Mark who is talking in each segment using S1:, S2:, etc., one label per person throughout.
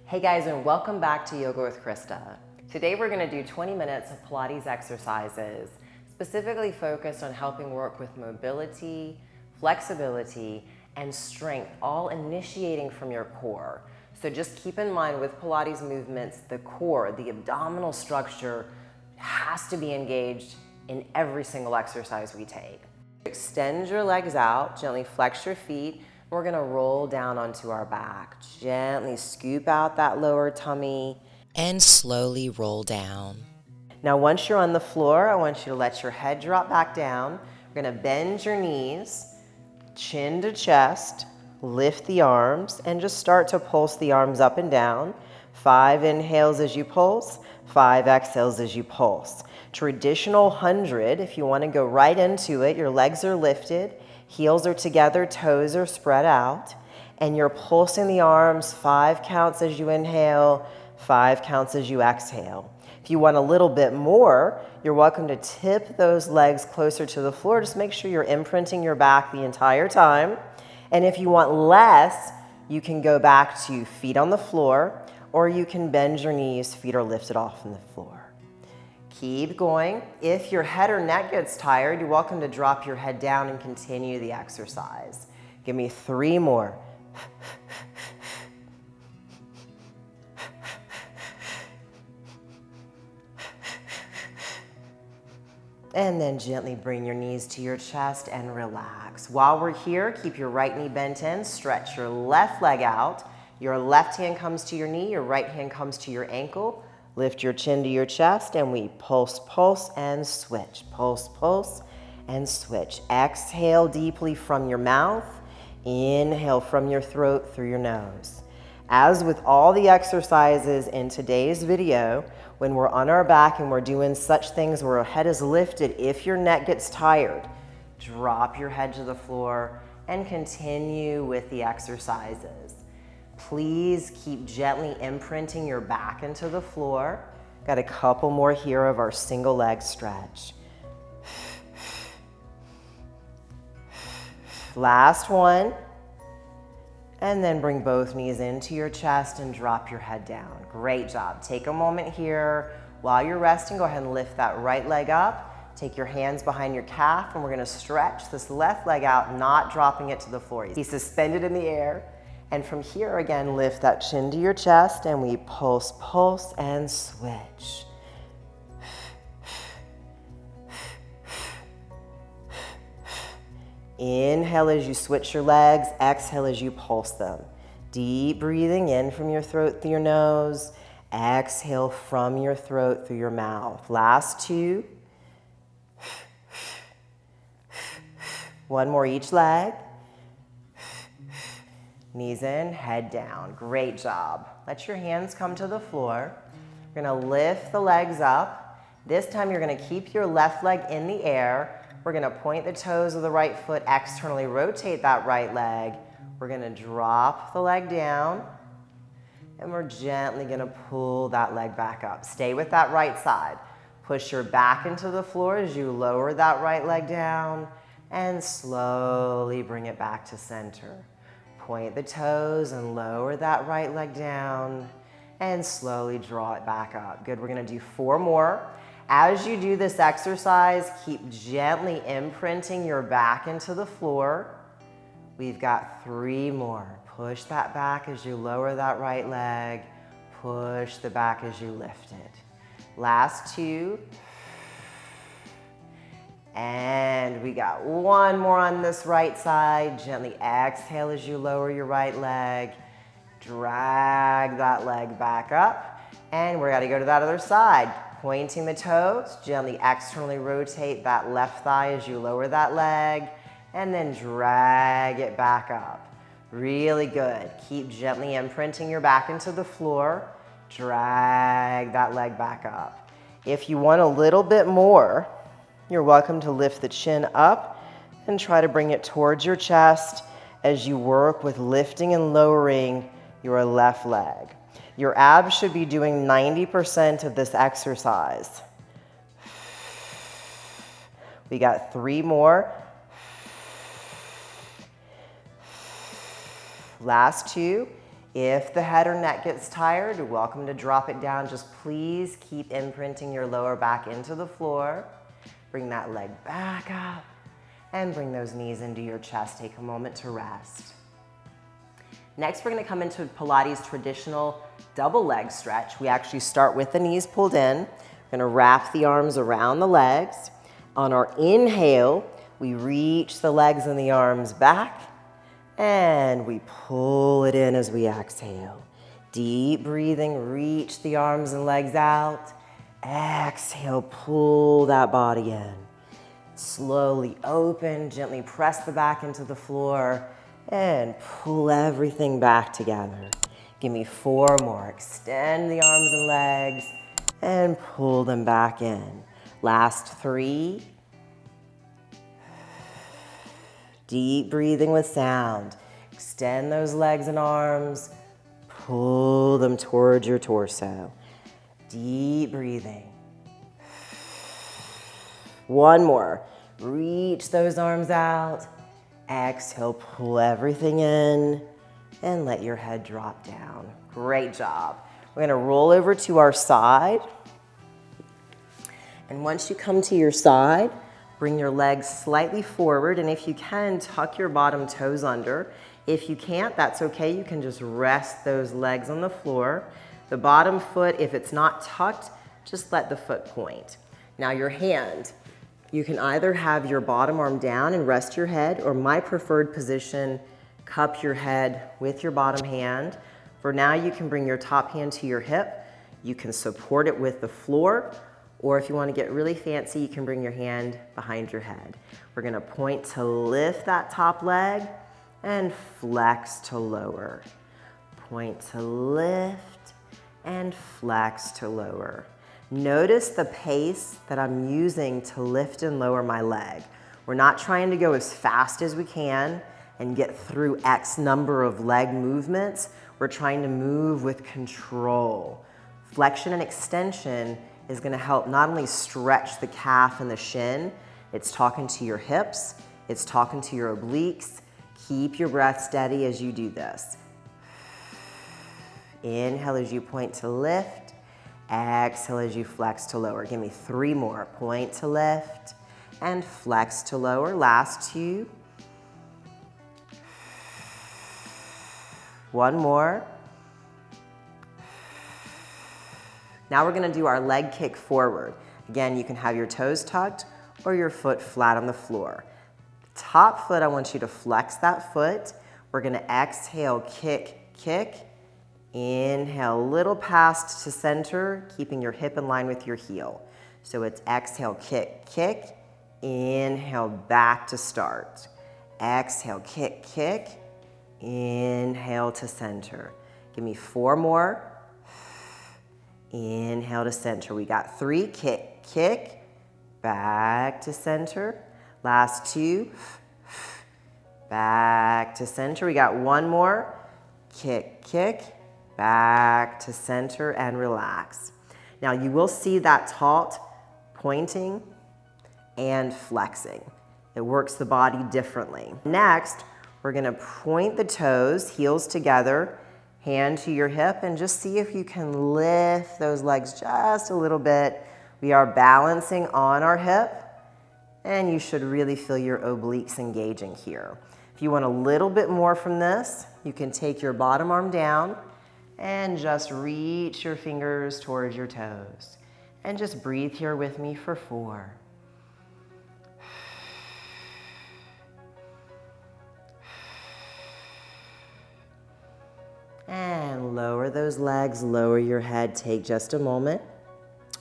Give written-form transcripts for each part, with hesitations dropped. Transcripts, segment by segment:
S1: Hey guys, and welcome back to Yoga with Krista. Today we're going to do 20 minutes of Pilates exercises, specifically focused on helping work with mobility, flexibility, and strength, all initiating from your core. So just keep in mind with Pilates movements, the core, the abdominal structure has to be engaged in every single exercise we take. Extend your legs out, gently flex your feet. We're gonna roll down onto our back. Gently scoop out that lower tummy and slowly roll down. Now once you're on the floor, I want you to let your head drop back down. We're gonna bend your knees, chin to chest, lift the arms, and just start to pulse the arms up and down. 5 inhales as you pulse, 5 exhales as you pulse. Traditional 100, if you want to go right into it, your legs are lifted, heels are together, toes are spread out, and you're pulsing the arms 5 counts as you inhale, 5 counts as you exhale. If you want a little bit more, you're welcome to tip those legs closer to the floor. Just make sure you're imprinting your back the entire time. And if you want less, you can go back to feet on the floor, or you can bend your knees, feet are lifted off from the floor. Keep going. If your head or neck gets tired, you're welcome to drop your head down and continue the exercise. Give me 3 more. And then gently bring your knees to your chest and relax. While we're here, keep your right knee bent in, stretch your left leg out. Your left hand comes to your knee, your right hand comes to your ankle. Lift your chin to your chest and we pulse, pulse, and switch. Pulse, pulse, and switch. Exhale deeply from your mouth. Inhale from your throat through your nose. As with all the exercises in today's video, when we're on our back and we're doing such things where our head is lifted, if your neck gets tired, drop your head to the floor and continue with the exercises. Please keep gently imprinting your back into the floor. Got a couple more here of our single leg stretch. Last one. And then bring both knees into your chest and drop your head down. Great job. Take a moment here. While you're resting, go ahead and lift that right leg up. Take your hands behind your calf and we're gonna stretch this left leg out, not dropping it to the floor. He's suspended in the air. And from here, again, lift that chin to your chest and we pulse, pulse, and switch. Inhale as you switch your legs, exhale as you pulse them. Deep breathing in from your throat through your nose, exhale from your throat through your mouth. Last 2. One more each leg. Knees in, head down. Great job. Let your hands come to the floor. We're gonna lift the legs up. This time you're gonna keep your left leg in the air. We're gonna point the toes of the right foot, externally rotate that right leg. We're gonna drop the leg down and we're gently gonna pull that leg back up. Stay with that right side. Push your back into the floor as you lower that right leg down and slowly bring it back to center. Point the toes and lower that right leg down and slowly draw it back up. Good, we're gonna do 4 more. As you do this exercise, keep gently imprinting your back into the floor. We've got 3 more. Push that back as you lower that right leg. Push the back as you lift it. Last 2. And we got 1 more on this right side. Gently exhale as you lower your right leg. Drag that leg back up. And we're gonna go to that other side. Pointing the toes, gently externally rotate that left thigh as you lower that leg. And then drag it back up. Really good. Keep gently imprinting your back into the floor. Drag that leg back up. If you want a little bit more, you're welcome to lift the chin up and try to bring it towards your chest as you work with lifting and lowering your left leg. Your abs should be doing 90% of this exercise. We got 3 more. Last 2. If the head or neck gets tired, you're welcome to drop it down. Just please keep imprinting your lower back into the floor. Bring that leg back up and bring those knees into your chest. Take a moment to rest. Next, we're going to come into Pilates traditional double leg stretch. We actually start with the knees pulled in. We're going to wrap the arms around the legs. On our inhale, we reach the legs and the arms back, and we pull it in as we exhale. Deep breathing, reach the arms and legs out. Exhale, pull that body in. Slowly open, gently press the back into the floor, and pull everything back together. Give me 4 more. Extend the arms and legs and pull them back in. Last 3. Deep breathing with sound. Extend those legs and arms. Pull them towards your torso. Deep breathing. 1 more. Reach those arms out. Exhale, pull everything in and let your head drop down. Great job. We're going to roll over to our side. And once you come to your side, bring your legs slightly forward, and if you can, tuck your bottom toes under. If you can't, that's okay. You can just rest those legs on the floor. The bottom foot, if it's not tucked, just let the foot point. Now your hand, you can either have your bottom arm down and rest your head, or my preferred position, cup your head with your bottom hand. For now, you can bring your top hand to your hip. You can support it with the floor, or if you want to get really fancy, you can bring your hand behind your head. We're going to point to lift that top leg and flex to lower. Point to lift and flex to lower. Notice the pace that I'm using to lift and lower my leg. We're not trying to go as fast as we can and get through X number of leg movements. We're trying to move with control. Flexion and extension is going to help not only stretch the calf and the shin, it's talking to your hips, it's talking to your obliques. Keep your breath steady as you do this. Inhale as you point to lift. Exhale as you flex to lower. Give me 3 more. Point to lift and flex to lower. Last 2. 1 more. Now we're going to do our leg kick forward. Again, you can have your toes tucked or your foot flat on the floor. Top foot, I want you to flex that foot. We're going to exhale, kick, kick. Inhale, little past to center, keeping your hip in line with your heel. So it's exhale, kick, kick. Inhale, back to start. Exhale, kick, kick. Inhale to center. Give me 4 more. Inhale to center. We got 3, kick, kick. Back to center. Last 2. Back to center. We got 1 more. Kick, kick. Back to center and relax. Now you will see that taut pointing and flexing. It works the body differently. Next, we're going to point the toes, heels together, hand to your hip, and just see if you can lift those legs just a little bit. We are balancing on our hip, and you should really feel your obliques engaging here. If you want a little bit more from this, you can take your bottom arm down and just reach your fingers towards your toes. And just breathe here with me for 4. And lower those legs, lower your head. Take just a moment.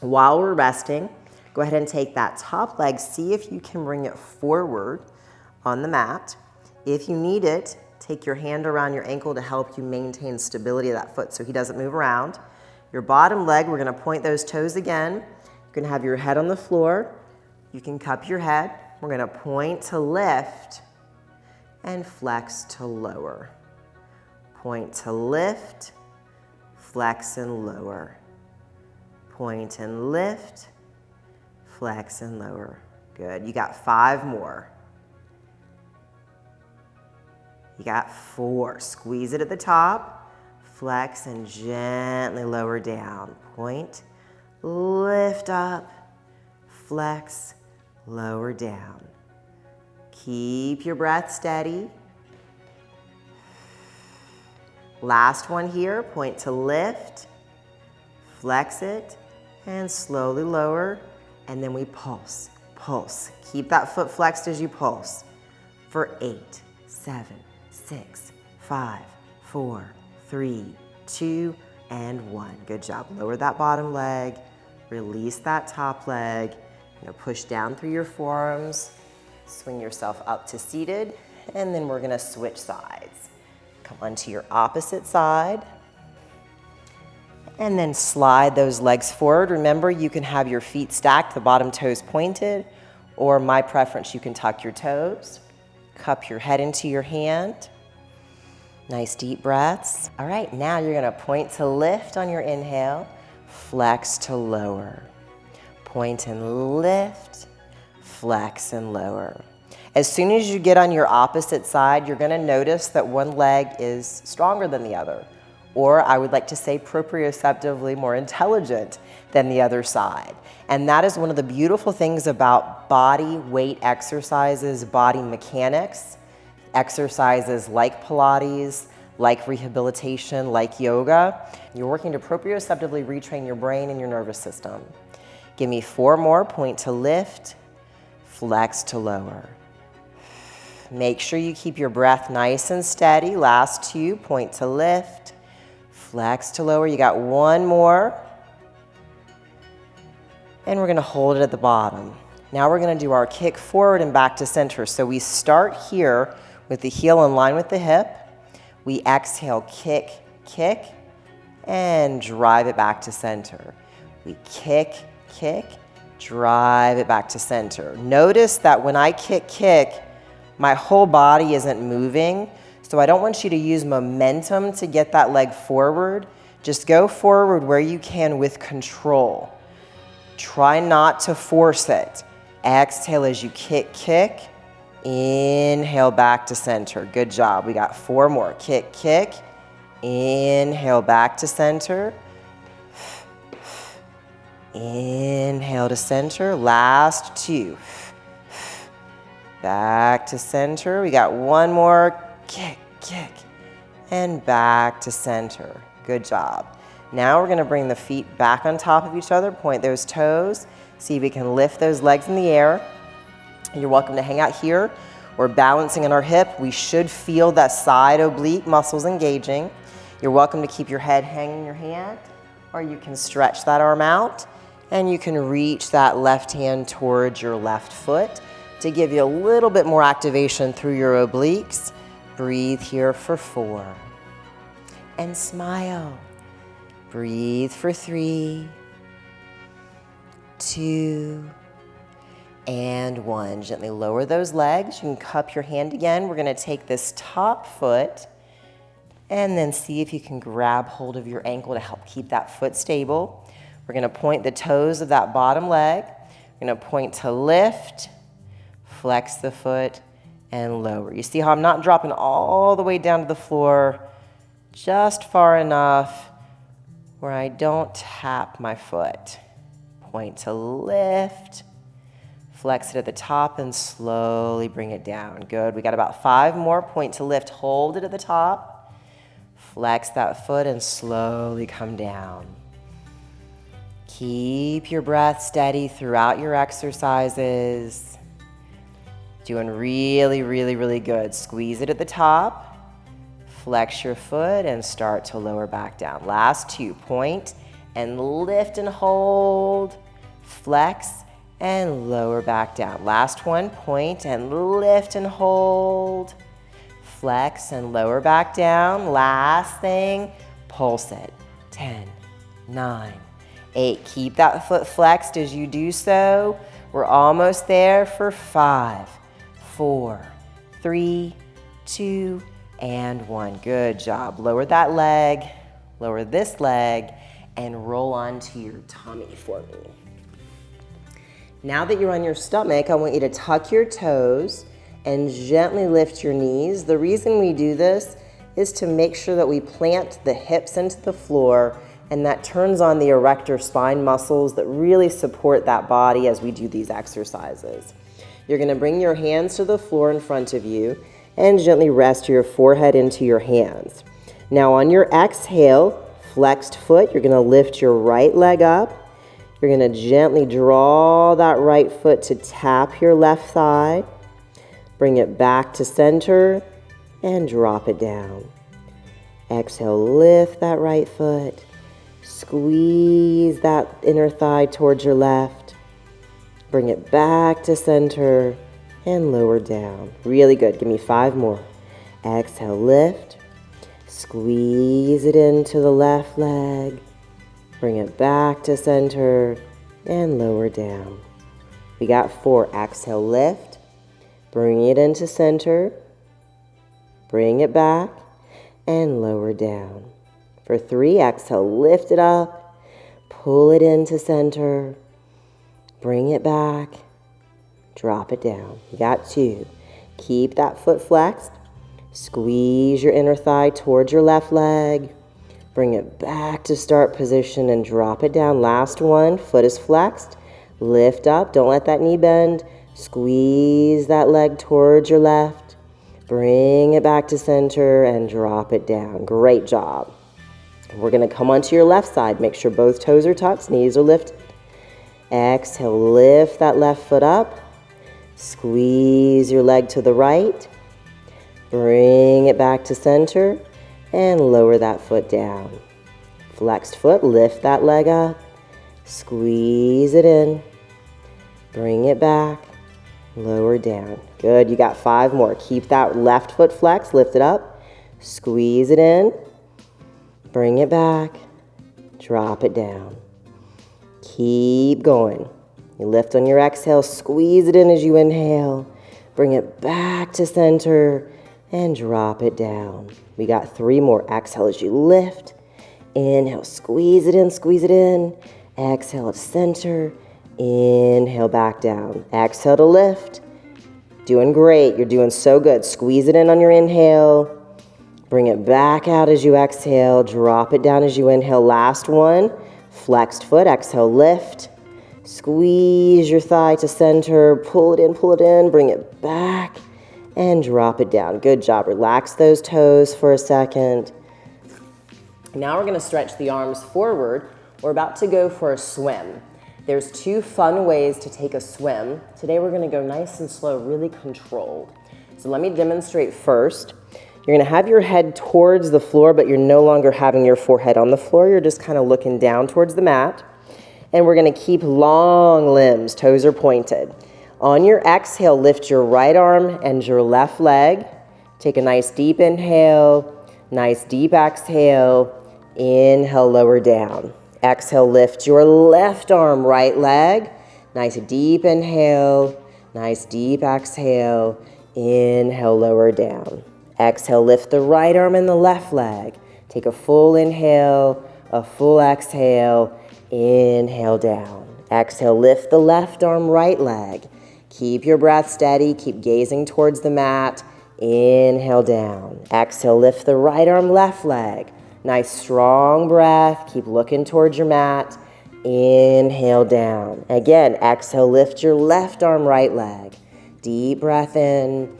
S1: While we're resting, go ahead and take that top leg. See if you can bring it forward on the mat. If you need it, take your hand around your ankle to help you maintain stability of that foot so he doesn't move around. Your bottom leg, we're going to point those toes again. You're going to have your head on the floor. You can cup your head. We're going to point to lift and flex to lower. Point to lift, flex and lower. Point and lift, flex and lower. Good. You got 5 more. You got 4. Squeeze it at the top. flex, and gently lower down. Point, lift up, flex, lower down. Keep your breath steady. Last one here, point to lift, flex it, and slowly lower, and then we pulse, pulse. Keep that foot flexed as you pulse for 8, 7, 6, 5, 4, 3, 2, and 1. Good job. Lower that bottom leg, release that top leg. Push down through your forearms, swing yourself up to seated, and then we're gonna switch sides. Come onto your opposite side, and then slide those legs forward. Remember, you can have your feet stacked, the bottom toes pointed, or my preference, you can tuck your toes, cup your head into your hand. Nice deep breaths. All right, now you're gonna point to lift on your inhale, flex to lower. Point and lift, flex and lower. As soon as you get on your opposite side, you're gonna notice that one leg is stronger than the other, or I would like to say proprioceptively more intelligent than the other side. And that is one of the beautiful things about body weight exercises, body mechanics, exercises like Pilates, like rehabilitation, like yoga. You're working to proprioceptively retrain your brain and your nervous system. Give me 4 more. Point to lift, flex to lower. Make sure you keep your breath nice and steady. Last 2, point to lift, flex to lower. You got 1 more. And we're gonna hold it at the bottom. Now we're gonna do our kick forward and back to center. So we start here with the heel in line with the hip. We exhale, kick, kick, and drive it back to center. We kick, kick, drive it back to center. Notice that when I kick, kick, my whole body isn't moving, so I don't want you to use momentum to get that leg forward. Just go forward where you can with control. Try not to force it. Exhale as you kick, kick. Inhale back to center. Good job. We got 4 more. Kick, kick. Inhale back to center. Inhale to center. Last 2. Back to center. We got 1 more. Kick, kick. And back to center. Good job. Now we're going to bring the feet back on top of each other. Point those toes. See if we can lift those legs in the air. You're welcome to hang out here. We're balancing on our hip. We should feel that side oblique muscles engaging. You're welcome to keep your head hanging in your hand, or you can stretch that arm out, and you can reach that left hand towards your left foot to give you a little bit more activation through your obliques. Breathe here for 4. And smile. Breathe for 3, 2, and 1. Gently lower those legs. You can cup your hand again. We're going to take this top foot and then see if you can grab hold of your ankle to help keep that foot stable. We're going to point the toes of that bottom leg. We're going to point to lift, flex the foot, and lower. You see how I'm not dropping all the way down to the floor, just far enough where I don't tap my foot. Point to lift, flex it at the top, and slowly bring it down. Good. We got about 5 more. Point to lift, hold it at the top, flex that foot, and slowly come down. Keep your breath steady throughout your exercises. Doing really, really, really good. Squeeze it at the top. Flex your foot and start to lower back down. Last 2, point and lift and hold, flex and lower back down. Last 1, point and lift and hold, flex and lower back down. Last thing, pulse it. 10, 9, 8. Keep that foot flexed as you do so. We're almost there for 5, 4, 3, 2, and 1. Good job. Lower that leg, lower this leg, and roll onto your tummy for me. Now that you're on your stomach, I want you to tuck your toes and gently lift your knees. The reason we do this is to make sure that we plant the hips into the floor, and that turns on the erector spine muscles that really support that body as we do these exercises. You're going to bring your hands to the floor in front of you and gently rest your forehead into your hands. Now on your exhale, flexed foot, you're going to lift your right leg up. You're going to gently draw that right foot to tap your left thigh. Bring it back to center and drop it down. Exhale, lift that right foot. Squeeze that inner thigh towards your left. Bring it back to center and lower down. Really good. Give me 5 more. Exhale, lift. Squeeze it into the left leg. Bring it back to center and lower down. We got 4. Exhale, lift. Bring it into center. Bring it back and lower down. For 3, exhale, lift it up. Pull it into center. Bring it back. Drop it down. You got 2. Keep that foot flexed. Squeeze your inner thigh towards your left leg. Bring it back to start position and drop it down. Last one, foot is flexed. Lift up, don't let that knee bend. Squeeze that leg towards your left. Bring it back to center and drop it down. Great job. We're going to come onto your left side. Make sure both toes are tucked, knees are lifted. Exhale, lift that left foot up. Squeeze your leg to the right. Bring it back to center and lower that foot down. Flexed foot, lift that leg up. Squeeze it in. Bring it back. Lower down. Good. You got 5 more. Keep that left foot flexed. Lift it up. Squeeze it in. Bring it back. Drop it down. Keep going. You lift on your exhale. Squeeze it in as you inhale. Bring it back to center and drop it down. We got 3 more. Exhale as you lift. Inhale. Squeeze it in. Squeeze it in. Exhale to center. Inhale back down. Exhale to lift. Doing great. You're doing so good. Squeeze it in on your inhale. Bring it back out as you exhale. Drop it down as you inhale. Last one. Flexed foot. Exhale, lift. Squeeze your thigh to center. Pull it in, pull it in. Bring it back and drop it down. Good job. Relax those toes for a second. Now we're going to stretch the arms forward. We're about to go for a swim. There's 2 fun ways to take a swim. Today we're going to go nice and slow, really controlled. So let me demonstrate first. You're going to have your head towards the floor, but you're no longer having your forehead on the floor. You're just kind of looking down towards the mat. And we're going to keep long limbs, toes are pointed. On your exhale, lift your right arm and your left leg. Take a nice deep inhale, nice deep exhale. Inhale, lower down. Exhale, lift your left arm, right leg. Nice deep inhale, nice deep exhale. Inhale, lower down. Exhale, lift the right arm and the left leg. Take a full inhale, a full exhale. Inhale down. Exhale, lift the left arm, right leg. Keep your breath steady. Keep gazing towards the mat. Inhale down. Exhale, lift the right arm, left leg. Nice strong breath. Keep looking towards your mat. Inhale down. Again, exhale, lift your left arm, right leg. Deep breath in.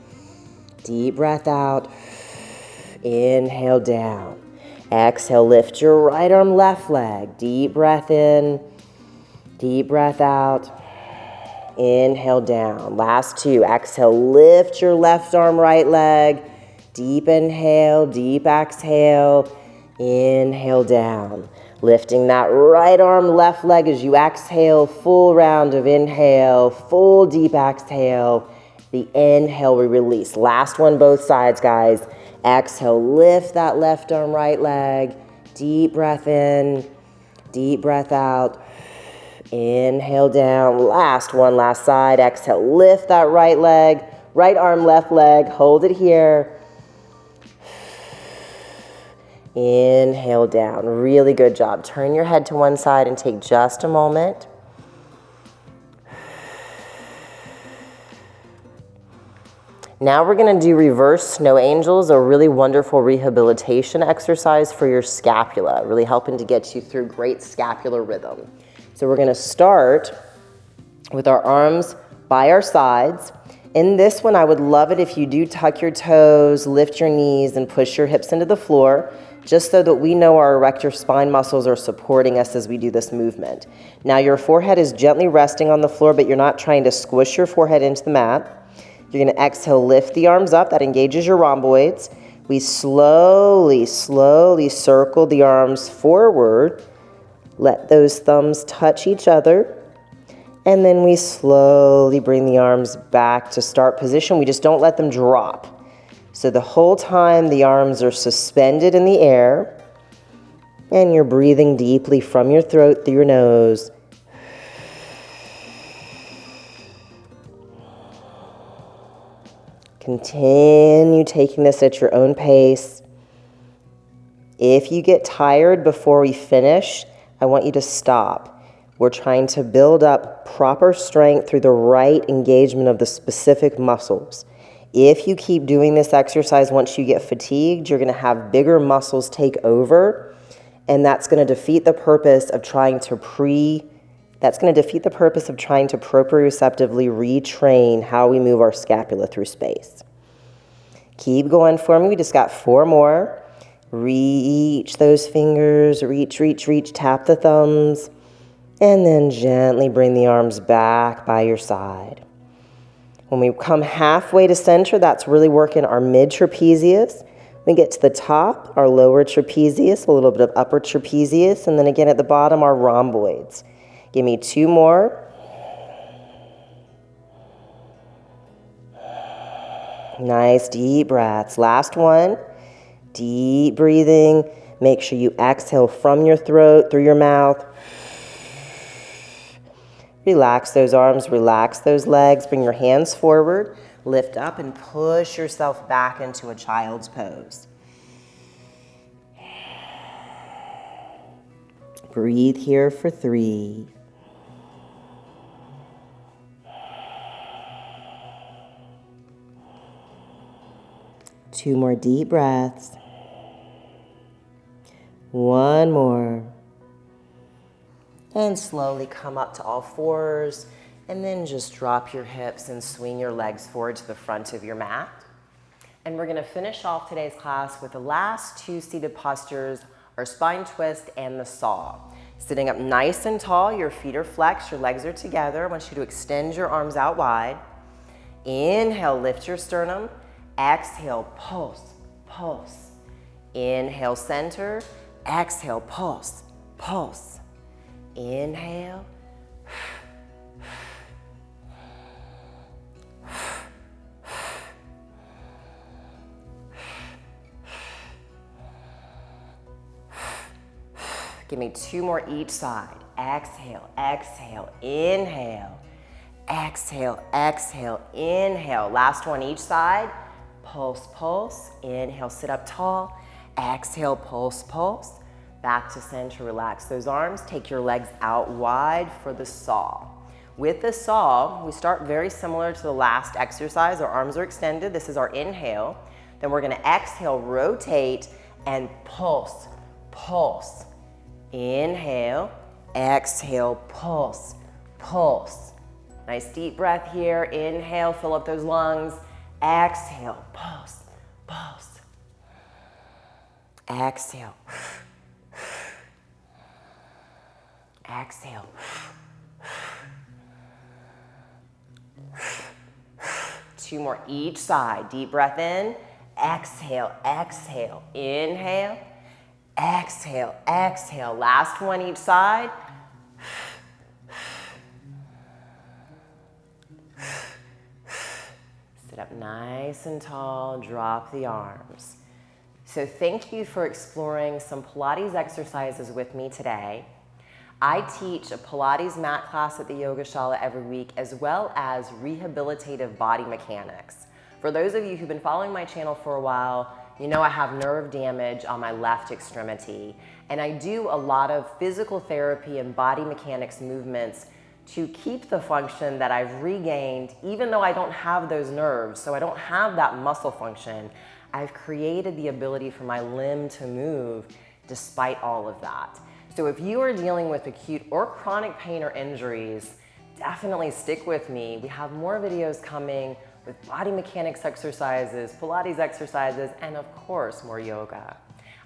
S1: Deep breath out. Inhale down. Exhale, lift your right arm, left leg. Deep breath in. Deep breath out. Inhale down. Last 2. Exhale, lift your left arm, right leg. Deep inhale, deep exhale. Inhale down. Lifting that right arm, left leg as you exhale. Full round of inhale. Full deep exhale. The inhale, we release. Last one, both sides, guys. Exhale, lift that left arm, right leg. Deep breath in, deep breath out. Inhale down. Last one, last side. Exhale, lift that right leg. Right arm, left leg. Hold it here. Inhale down. Really good job. Turn your head to one side and take just a moment. Now we're gonna do reverse snow angels, a really wonderful rehabilitation exercise for your scapula, really helping to get you through great scapular rhythm. So we're gonna start with our arms by our sides. In this one, I would love it if you do tuck your toes, lift your knees, and push your hips into the floor, just so that we know our erector spine muscles are supporting us as we do this movement. Now your forehead is gently resting on the floor, but you're not trying to squish your forehead into the mat. You're gonna exhale, lift the arms up, that engages your rhomboids. We slowly, slowly circle the arms forward. Let those thumbs touch each other. And then we slowly bring the arms back to start position. We just don't let them drop. So the whole time the arms are suspended in the air, and you're breathing deeply from your throat through your nose. Continue taking this at your own pace. If you get tired before we finish, I want you to stop. We're trying to build up proper strength through the right engagement of the specific muscles. If you keep doing this exercise, once you get fatigued, you're going to have bigger muscles take over, and that's going to defeat the purpose of trying to proprioceptively retrain how we move our scapula through space. Keep going for me. We just got 4 more. Reach those fingers, reach, reach, reach, tap the thumbs, and then gently bring the arms back by your side. When we come halfway to center, that's really working our mid-trapezius. We get to the top, our lower trapezius, a little bit of upper trapezius, and then again at the bottom, our rhomboids. Give me 2 more. Nice deep breaths. Last one. Deep breathing. Make sure you exhale from your throat, through your mouth. Relax those arms, relax those legs. Bring your hands forward. Lift up and push yourself back into a child's pose. Breathe here for 3. Two more deep breaths. 1 more. And slowly come up to all 4s, and then just drop your hips and swing your legs forward to the front of your mat. And we're gonna finish off today's class with the last 2 seated postures, our spine twist and the saw. Sitting up nice and tall, your feet are flexed, your legs are together. I want you to extend your arms out wide. Inhale, lift your sternum. Exhale, pulse, pulse. Inhale, center. Exhale, pulse, pulse. Inhale. Give me 2 more each side. Exhale, exhale, inhale. Exhale, exhale, inhale. Last one each side. Pulse, pulse. Inhale, sit up tall. Exhale, pulse, pulse. Back to center, relax those arms. Take your legs out wide for the saw. With the saw, we start very similar to the last exercise. Our arms are extended. This is our inhale. Then we're gonna exhale, rotate, and pulse, pulse. Inhale, exhale, pulse, pulse. Nice deep breath here. Inhale, fill up those lungs. Exhale, pulse, pulse. Exhale. Exhale. 2 more each side. Deep breath in. Exhale, exhale. Inhale. Exhale, exhale. Last one each side. Sit up nice and tall. Drop the arms. So thank you for exploring some Pilates exercises with me today. I teach a Pilates mat class at the Yogashala every week, as well as rehabilitative body mechanics. For those of you who've been following my channel for a while, you know I have nerve damage on my left extremity, and I do a lot of physical therapy and body mechanics movements to keep the function that I've regained, even though I don't have those nerves, so I don't have that muscle function. I've created the ability for my limb to move despite all of that. So if you are dealing with acute or chronic pain or injuries, definitely stick with me. We have more videos coming with body mechanics exercises, Pilates exercises, and of course, more yoga.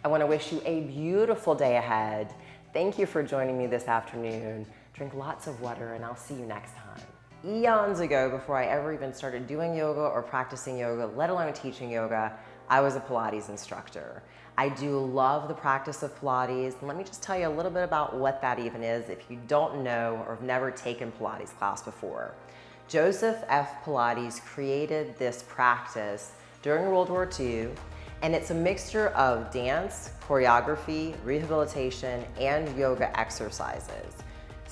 S1: I want to wish you a beautiful day ahead. Thank you for joining me this afternoon. Drink lots of water, and I'll see you next time. Eons ago, before I ever even started doing yoga or practicing yoga, let alone teaching yoga, I was a Pilates instructor. I do love the practice of Pilates. Let me just tell you a little bit about what that even is if you don't know or have never taken Pilates class before. Joseph F. Pilates created this practice during World War II, and it's a mixture of dance, choreography, rehabilitation, and yoga exercises.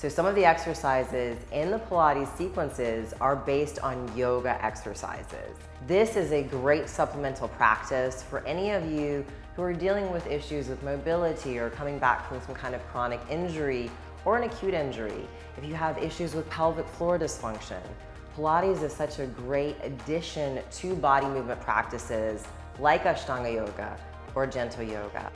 S1: So some of the exercises in the Pilates sequences are based on yoga exercises. This is a great supplemental practice for any of you who are dealing with issues with mobility or coming back from some kind of chronic injury or an acute injury. If you have issues with pelvic floor dysfunction, Pilates is such a great addition to body movement practices like Ashtanga yoga or gentle yoga.